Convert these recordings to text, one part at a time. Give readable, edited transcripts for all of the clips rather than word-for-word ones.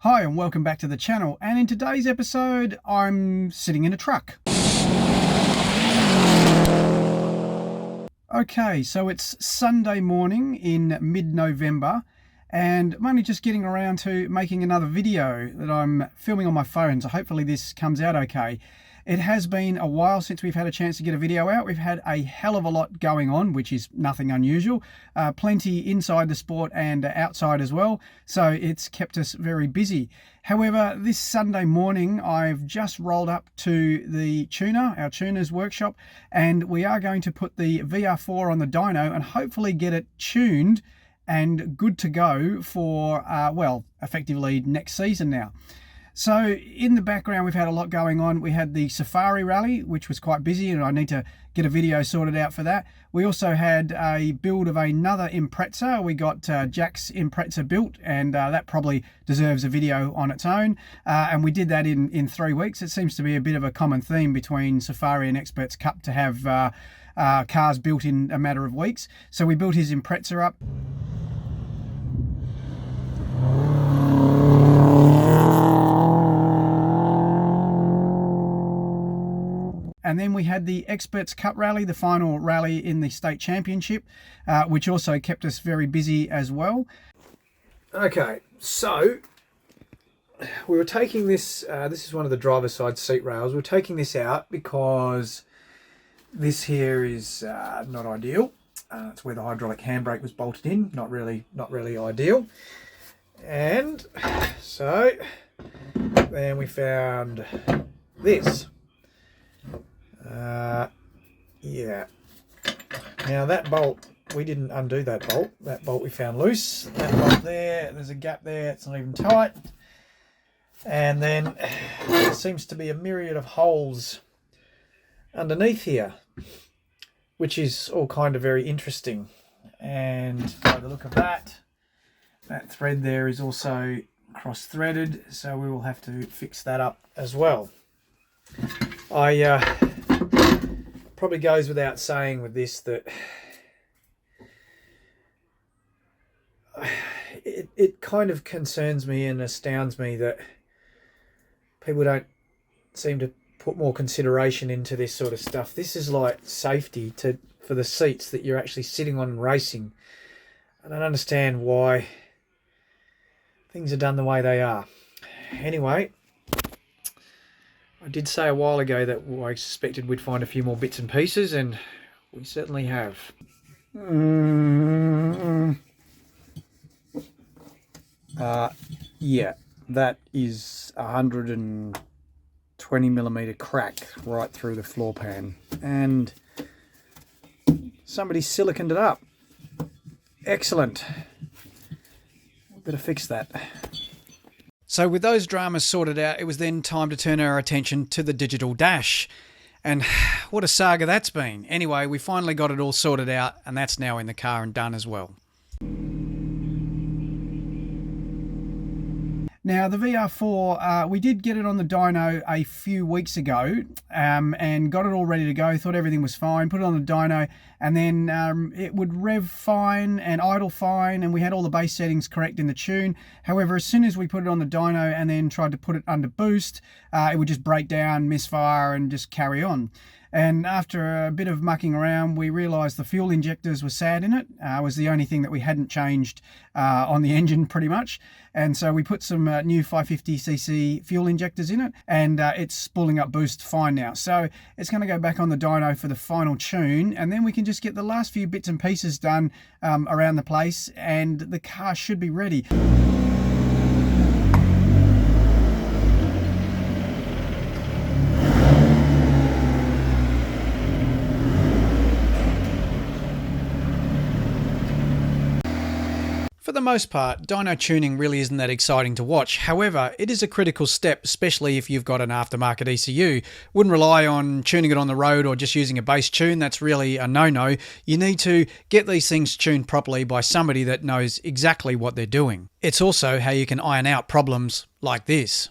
Hi and welcome back to the channel, and in today's episode I'm sitting in a truck. Okay, so it's Sunday morning in mid-November and I'm only just getting around to making another video that I'm filming on my phone, so hopefully this comes out okay. It has been a while since we've had a chance to get a video out. We've had a hell of a lot going on, which is nothing unusual. Plenty inside the sport and outside as well, so it's kept us very busy. However, this Sunday morning I've just rolled up to the tuner, our tuner's workshop, and we are going to put the VR4 on the dyno and hopefully get it tuned and good to go for, well, effectively next season now. So in the background we've had a lot going on. We had the Safari rally, which was quite busy, and I need to get a video sorted out for that. We also had a build of another Impreza. We got Jack's Impreza built, and that probably deserves a video on its own. And we did that in 3 weeks. It seems to be a bit of a common theme between Safari and Experts Cup to have cars built in a matter of weeks. So we built his Impreza up. And then we had the Experts Cup rally, the final rally in the state championship, which also kept us very busy as well. Okay, so we were taking this, this is one of the driver's side seat rails. We're taking this out because this here is not ideal. It's where the hydraulic handbrake was bolted in, not really ideal. And so then we found this. Yeah, now that bolt, we didn't undo that bolt. That bolt we found loose. That bolt there's a gap there, it's not even tight. And then there seems to be a myriad of holes underneath here, which is all kind of very interesting. And by the look of that, that thread there is also cross-threaded, so we will have to fix that up as well. Probably goes without saying with this that it kind of concerns me and astounds me that people don't seem to put more consideration into this sort of stuff. This is like safety for the seats that you're actually sitting on and racing. I don't understand why things are done the way they are. Anyway, I did say a while ago that I suspected we'd find a few more bits and pieces, and we certainly have. Yeah, that is 120mm crack right through the floor pan, and somebody siliconed it up. Excellent. Better fix that. So with those dramas sorted out, it was then time to turn our attention to the digital dash. And what a saga that's been. Anyway, we finally got it all sorted out, and that's now in the car and done as well. Now the VR4, we did get it on the dyno a few weeks ago and got it all ready to go, thought everything was fine, put it on the dyno, and then it would rev fine and idle fine, and we had all the base settings correct in the tune. However, as soon as we put it on the dyno and then tried to put it under boost, it would just break down, misfire, and just carry on. And after a bit of mucking around, we realised the fuel injectors were sad in it. Was the only thing that we hadn't changed on the engine pretty much. And so we put some new 550cc fuel injectors in it, and it's spooling up boost fine now. So it's going to go back on the dyno for the final tune, and then we can just get the last few bits and pieces done around the place, and the car should be ready. For the most part, dyno tuning really isn't that exciting to watch. However, it is a critical step, especially if you've got an aftermarket ECU. Wouldn't rely on tuning it on the road or just using a base tune. That's really a no-no. You need to get these things tuned properly by somebody that knows exactly what they're doing. It's also how you can iron out problems like this.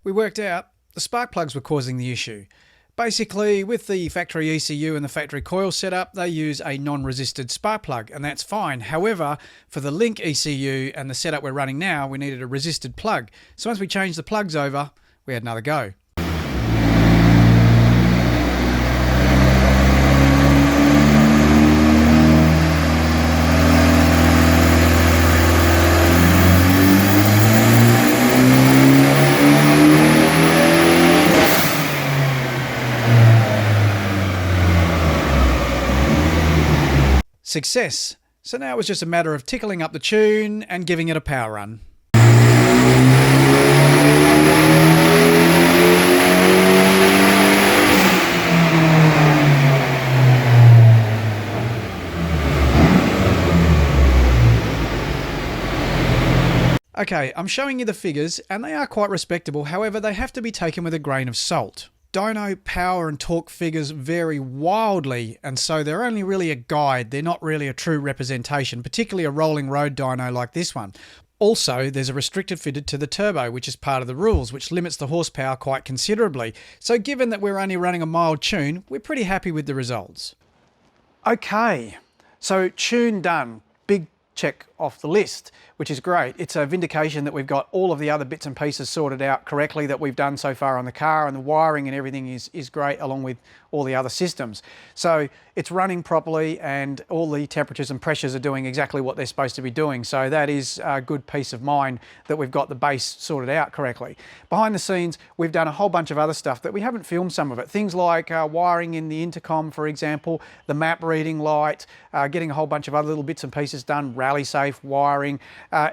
We worked out the spark plugs were causing the issue. Basically, with the factory ECU and the factory coil setup, they use a non-resisted spark plug, and that's fine. However, for the Link ECU and the setup we're running now, we needed a resisted plug. So once we changed the plugs over, we had another go. Success. So now it was just a matter of tickling up the tune and giving it a power run. Okay, I'm showing you the figures and they are quite respectable, however they have to be taken with a grain of salt. Dyno power and torque figures vary wildly, and so they're only really a guide. They're not really a true representation, particularly a rolling road dyno like this one. Also, there's a restrictor fitted to the turbo, which is part of the rules, which limits the horsepower quite considerably. So given that we're only running a mild tune, we're pretty happy with the results. Okay, so tune done. Big check off the list, which is great. It's a vindication that we've got all of the other bits and pieces sorted out correctly that we've done so far on the car, and the wiring and everything is great along with all the other systems. So it's running properly and all the temperatures and pressures are doing exactly what they're supposed to be doing. So that is a good peace of mind that we've got the base sorted out correctly. Behind the scenes, we've done a whole bunch of other stuff that we haven't filmed some of it. Things like wiring in the intercom, for example, the map reading light, getting a whole bunch of other little bits and pieces done, rally safe wiring,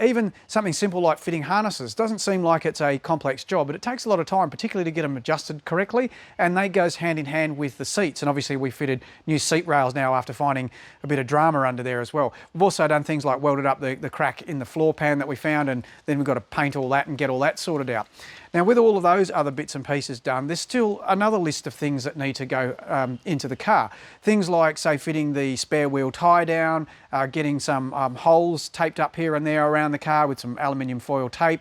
even something simple like fitting harnesses. Doesn't seem like it's a complex job, but it takes a lot of time, particularly to get them adjusted correctly, and that goes hand in hand with the seats. And obviously we fitted new seat rails now after finding a bit of drama under there as well. We've also done things like welded up the crack in the floor pan that we found, and then we've got to paint all that and get all that sorted out. Now, with all of those other bits and pieces done, there's still another list of things that need to go into the car. Things like, say, fitting the spare wheel tie down, getting some holes taped up here and there around the car with some aluminium foil tape.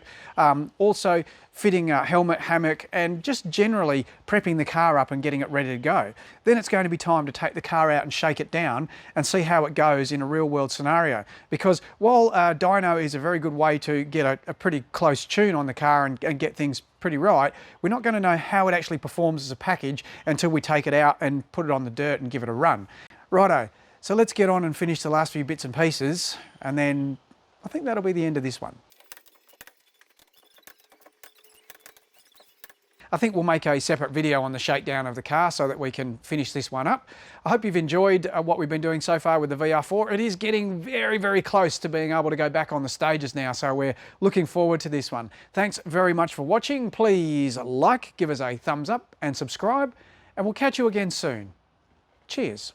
Also fitting a helmet, hammock, and just generally prepping the car up and getting it ready to go. Then it's going to be time to take the car out and shake it down and see how it goes in a real world scenario. Because while dyno is a very good way to get a pretty close tune on the car and get things pretty right, we're not going to know how it actually performs as a package until we take it out and put it on the dirt and give it a run. Righto, so let's get on and finish the last few bits and pieces, and then I think that'll be the end of this one. I think we'll make a separate video on the shakedown of the car so that we can finish this one up. I hope you've enjoyed what we've been doing so far with the VR4. It is getting very, very close to being able to go back on the stages now, so we're looking forward to this one. Thanks very much for watching. Please like, give us a thumbs up and subscribe, and we'll catch you again soon. Cheers.